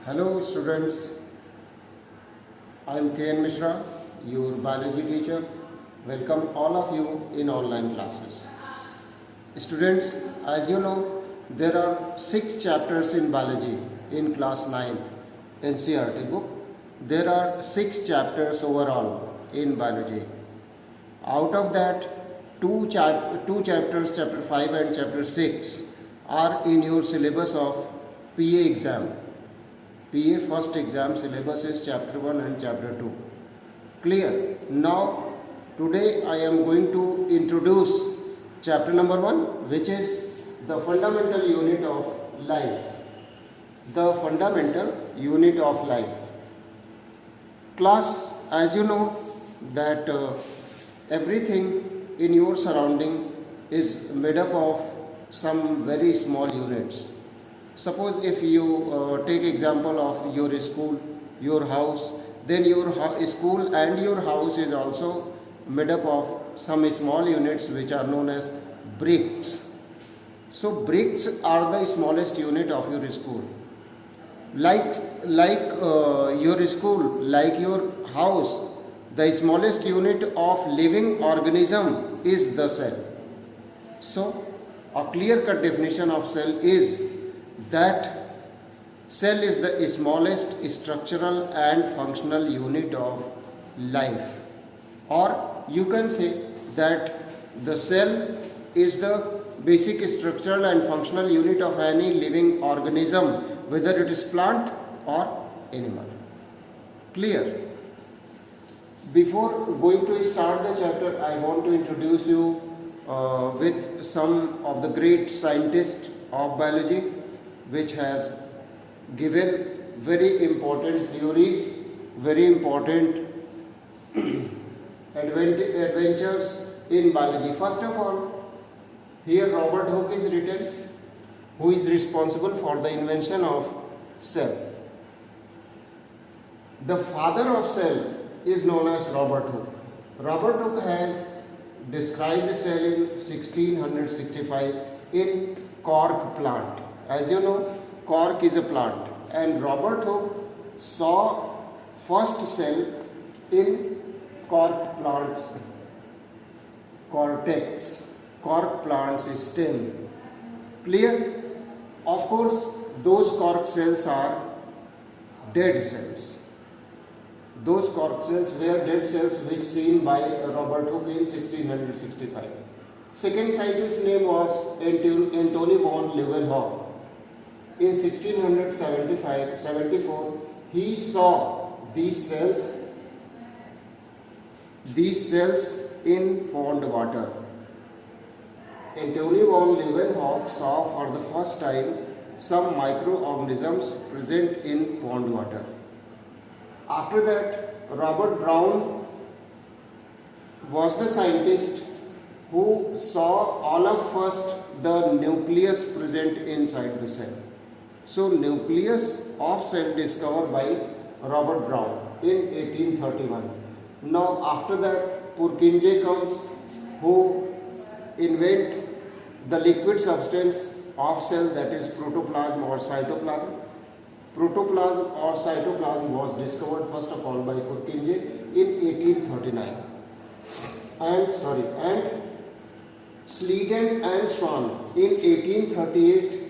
Hello students, I am K.N. Mishra, your biology teacher. Welcome all of you in online classes. Students, as you know, there are 6 chapters in biology in class 9th NCERT book. There are 6 chapters overall in biology. Out of that, two chapters, chapter 5 and chapter 6, are in your syllabus of PA exam. PA first exam syllabus is chapter 1 and chapter 2. Clear? Now, today I am going to introduce chapter number 1, which is the fundamental unit of life. The fundamental unit of life. Class, as you know, that everything in your surrounding is made up of some very small units. Suppose if you take example of your school, your house, then your school and your house is also made up of some small units which are known as bricks. So bricks are the smallest unit of your school. Like your school, like your house, the smallest unit of living organism is the cell. So a clear-cut definition of cell is that cell is the smallest structural and functional unit of life, or you can say that the cell is the basic structural and functional unit of any living organism, whether it is plant or animal. Clear? Before going to start the chapter, I want to introduce you with some of the great scientists of biology, which has given very important theories, very important adventures in biology. First of all, here Robert Hooke is written, who is responsible for the invention of cell. The father of cell is known as Robert Hooke. Robert Hooke has described cell in 1665 in cork plant. As you know, cork is a plant, and Robert Hooke saw first cell in cork plant's cortex, cork plant's stem. Clear? Of course, those cork cells are dead cells. Those cork cells were dead cells which seen by Robert Hooke in 1665. Second scientist's name was Antony von Leeuwenhoek. In 1674, he saw these cells in pond water. Antony von Leeuwenhoek saw for the first time some microorganisms present in pond water. After that, Robert Brown was the scientist who saw all of first the nucleus present inside the cell. So nucleus of cell discovered by Robert Brown in 1831. Now after that, Purkinje comes, who invent the liquid substance of cell, that is protoplasm or cytoplasm. Protoplasm or cytoplasm was discovered first of all by Purkinje in 1839. And Sleeden and Schwann in 1839,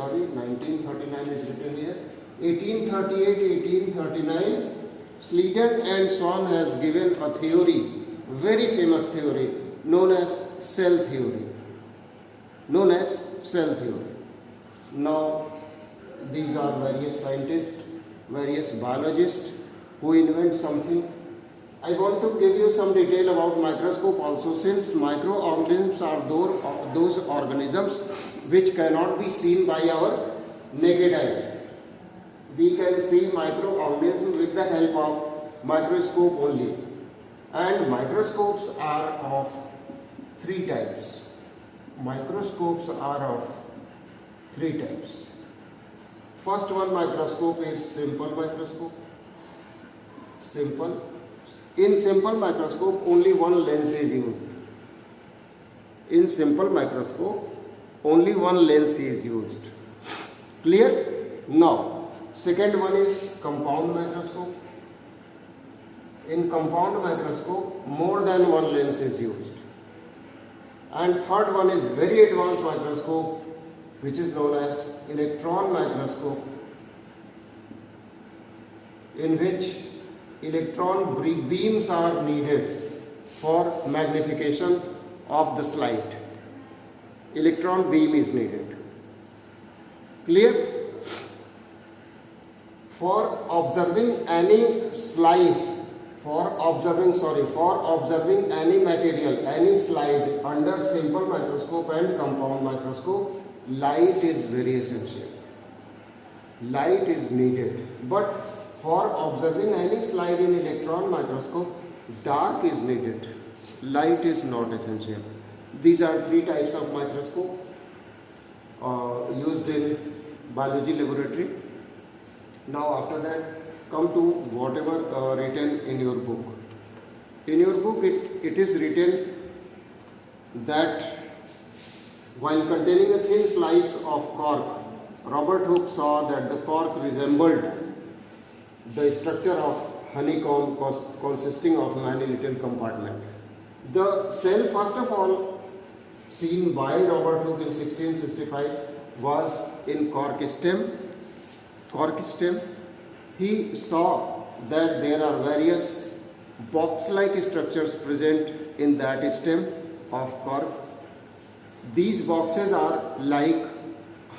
1939 is written here. 1838-1839, Sleeden and Schwann has given a theory, very famous theory, known as cell theory. Now, these are various scientists, various biologists who invent something. I want to give you some detail about microscope also, since microorganisms are those organisms which cannot be seen by our naked eye. We can see microorganisms with the help of microscope only. And microscopes are of 3 types. Microscopes are of 3 types. First one microscope is simple microscope. In simple microscope, only one lens is used. In simple microscope, only one lens is used. Clear? Now, second one is compound microscope. In compound microscope, more than one lens is used. And third one is very advanced microscope, which is known as electron microscope, in which electron beams are needed for magnification of the slide. Electron beam is needed. Clear? For observing any any material, any slide under simple microscope and compound microscope, light is very essential. Light is needed. But for observing any slide in electron microscope, dark is needed. Light is not essential. These are three types of microscope used in biology laboratory. Now after that, come to whatever written in your book. In your book, it is written that while containing a thin slice of cork, Robert Hooke saw that the cork resembled the structure of honeycomb consisting of many little compartments. The cell, first of all, seen by Robert Hooke in 1665 was in cork stem. He saw that there are various box-like structures present in that stem of cork. These boxes are like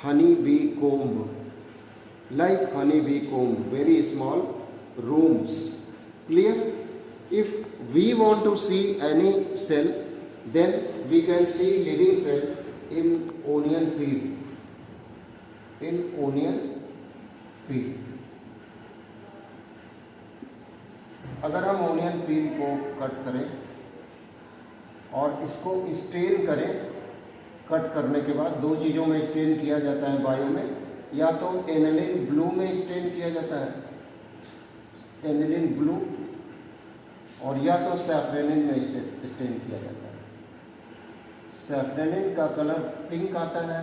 honeybee comb, very small rooms. Clear? If we want to see any cell, then we can see living cell in onion peel. अगर हम onion पील को cut करें और इसको stand करें, cut करने के बाद दो चीज़ों में स्टेन किया जाता है बायो में, या तो एनिलीन ब्लू में स्टेन किया जाता है, एनिलीन ब्लू, और या तो सैफ्रेनिन में स्टेन किया जाता है। सैफ्रेनिन का कलर पिंक आता है